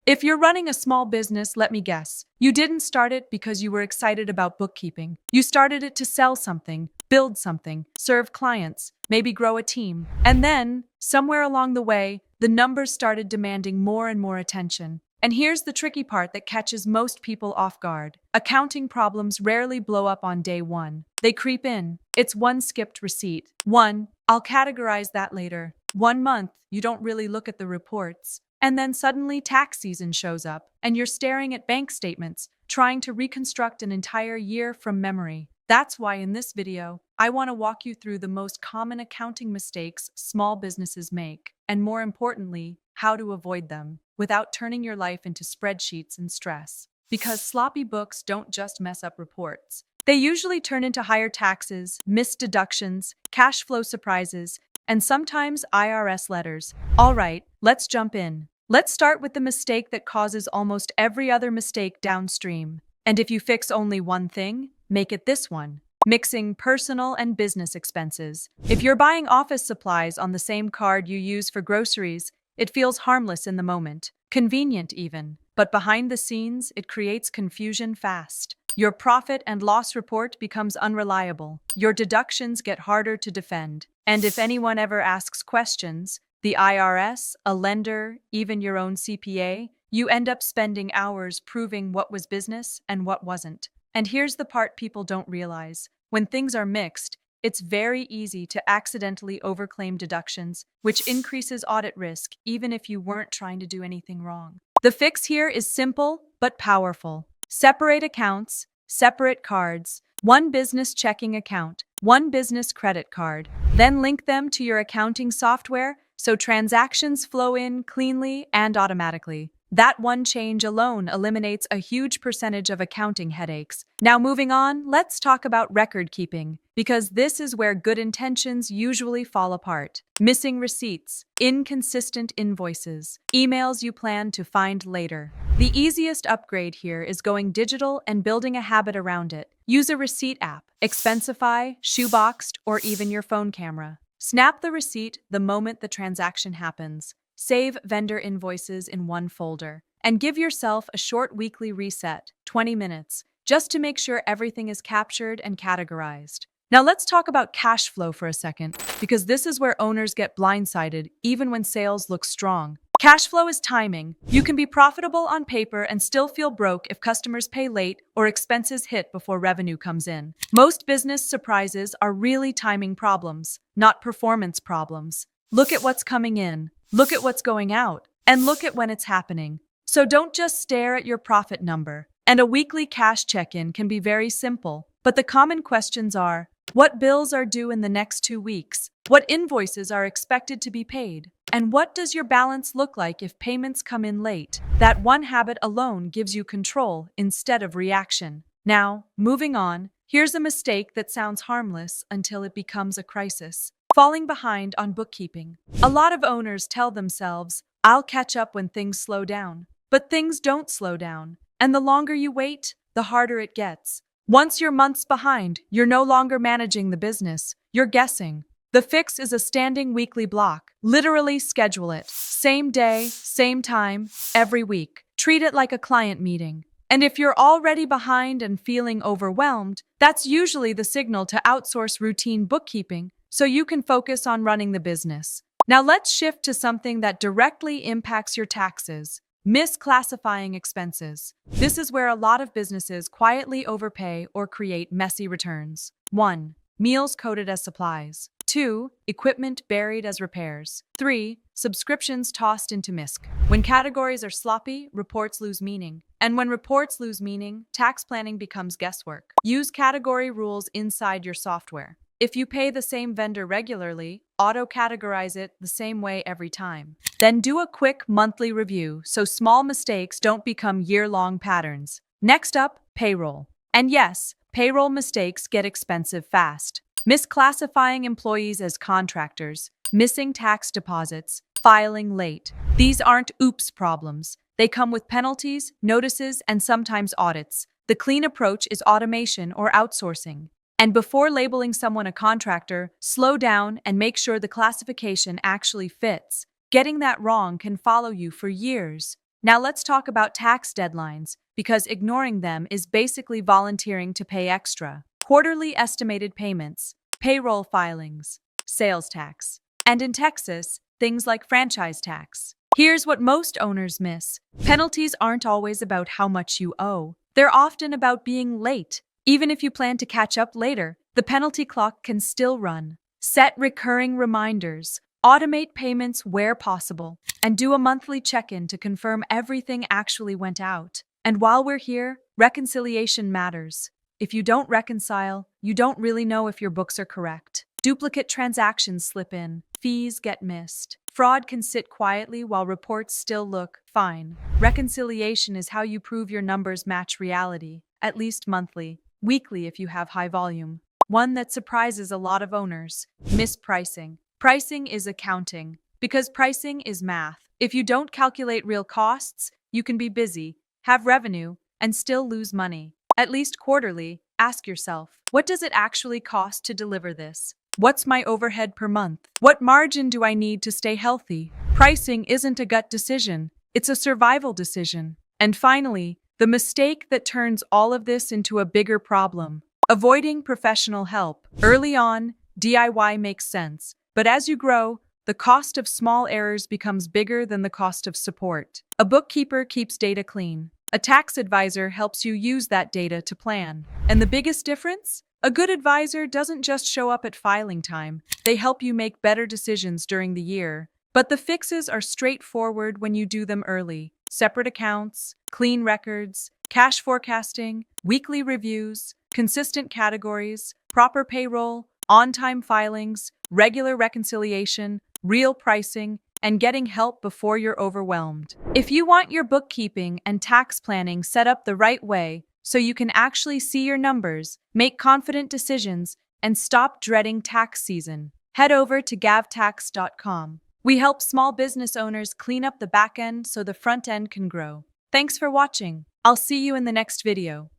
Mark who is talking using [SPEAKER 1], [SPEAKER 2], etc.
[SPEAKER 1] If you're running a small business, let me guess, you didn't start it because you were excited about bookkeeping. You started it to sell something, build something, serve clients, maybe grow a team. And then, somewhere along the way, the numbers started demanding more and more attention. And here's the tricky part that catches most people off guard. Accounting problems rarely blow up on day one. They creep in. It's one skipped receipt. One, I'll categorize that later. 1 month, you don't really look at the reports. And then suddenly tax season shows up, and you're staring at bank statements, trying to reconstruct an entire year from memory. That's why in this video, I want to walk you through the most common accounting mistakes small businesses make, and more importantly, how to avoid them without turning your life into spreadsheets and stress. Because sloppy books don't just mess up reports. They usually turn into higher taxes, missed deductions, cash flow surprises, and sometimes IRS letters. All right, let's jump in. Let's start with the mistake that causes almost every other mistake downstream. And if you fix only one thing, make it this one: mixing personal and business expenses. If you're buying office supplies on the same card you use for groceries, it feels harmless in the moment, convenient even. But behind the scenes, it creates confusion fast. Your profit and loss report becomes unreliable. Your deductions get harder to defend. And if anyone ever asks questions, the IRS, a lender, even your own CPA, you end up spending hours proving what was business and what wasn't. And here's the part people don't realize. When things are mixed, it's very easy to accidentally overclaim deductions, which increases audit risk even if you weren't trying to do anything wrong. The fix here is simple but powerful. Separate accounts, separate cards, one business checking account, one business credit card. Then link them to your accounting software so transactions flow in cleanly and automatically. That one change alone eliminates a huge percentage of accounting headaches. Now moving on, let's talk about record keeping, because this is where good intentions usually fall apart. Missing receipts, inconsistent invoices, emails you plan to find later. The easiest upgrade here is going digital and building a habit around it. Use a receipt app, Expensify, Shoeboxed, or even your phone camera. Snap the receipt the moment the transaction happens. Save vendor invoices in one folder. And give yourself a short weekly reset, 20 minutes, just to make sure everything is captured and categorized. Now let's talk about cash flow for a second, because this is where owners get blindsided even when sales look strong. Cash flow is timing. You can be profitable on paper and still feel broke if customers pay late or expenses hit before revenue comes in. Most business surprises are really timing problems, not performance problems. Look at what's coming in, look at what's going out, and look at when it's happening. So don't just stare at your profit number. And a weekly cash check-in can be very simple, but the common questions are: what bills are due in the next 2 weeks? What invoices are expected to be paid? And what does your balance look like if payments come in late? That one habit alone gives you control instead of reaction. Now, moving on, here's a mistake that sounds harmless until it becomes a crisis: falling behind on bookkeeping. A lot of owners tell themselves, "I'll catch up when things slow down." But things don't slow down. And the longer you wait, the harder it gets. Once you're months behind, you're no longer managing the business. You're guessing. The fix is a standing weekly block. Literally schedule it. Same day, same time, every week. Treat it like a client meeting. And if you're already behind and feeling overwhelmed, that's usually the signal to outsource routine bookkeeping so you can focus on running the business. Now let's shift to something that directly impacts your taxes: misclassifying expenses. This is where a lot of businesses quietly overpay or create messy returns. 1. Meals coded as supplies. 2. Equipment buried as repairs. 3. Subscriptions tossed into misc. When categories are sloppy, reports lose meaning. And when reports lose meaning, tax planning becomes guesswork. Use category rules inside your software. If you pay the same vendor regularly, auto-categorize it the same way every time. Then do a quick monthly review so small mistakes don't become year-long patterns. Next up, payroll. And yes, payroll mistakes get expensive fast. Misclassifying employees as contractors, missing tax deposits, filing late. These aren't oops problems. They come with penalties, notices, and sometimes audits. The clean approach is automation or outsourcing. And before labeling someone a contractor, slow down and make sure the classification actually fits. Getting that wrong can follow you for years. Now let's talk about tax deadlines, because ignoring them is basically volunteering to pay extra. Quarterly estimated payments, payroll filings, sales tax, and in Texas, things like franchise tax. Here's what most owners miss. Penalties aren't always about how much you owe. They're often about being late. Even if you plan to catch up later, the penalty clock can still run. Set recurring reminders, automate payments where possible, and do a monthly check-in to confirm everything actually went out. And while we're here, reconciliation matters. If you don't reconcile, you don't really know if your books are correct. Duplicate transactions slip in, fees get missed. Fraud can sit quietly while reports still look fine. Reconciliation is how you prove your numbers match reality, at least monthly, weekly if you have high volume. One that surprises a lot of owners: mispricing. Pricing is accounting, because pricing is math. If you don't calculate real costs, you can be busy, have revenue, and still lose money. At least quarterly, ask yourself, what does it actually cost to deliver this? What's my overhead per month? What margin do I need to stay healthy? Pricing isn't a gut decision, it's a survival decision. And finally, the mistake that turns all of this into a bigger problem: avoiding professional help. Early on, DIY makes sense, but as you grow, the cost of small errors becomes bigger than the cost of support. A bookkeeper keeps data clean. A tax advisor helps you use that data to plan. And the biggest difference? A good advisor doesn't just show up at filing time. They help you make better decisions during the year. But the fixes are straightforward when you do them early. Separate accounts, clean records, cash forecasting, weekly reviews, consistent categories, proper payroll, on-time filings, regular reconciliation, real pricing, and getting help before you're overwhelmed. If you want your bookkeeping and tax planning set up the right way so you can actually see your numbers, make confident decisions, and stop dreading tax season, head over to gavtax.com. We help small business owners clean up the back end so the front end can grow. Thanks for watching. I'll see you in the next video.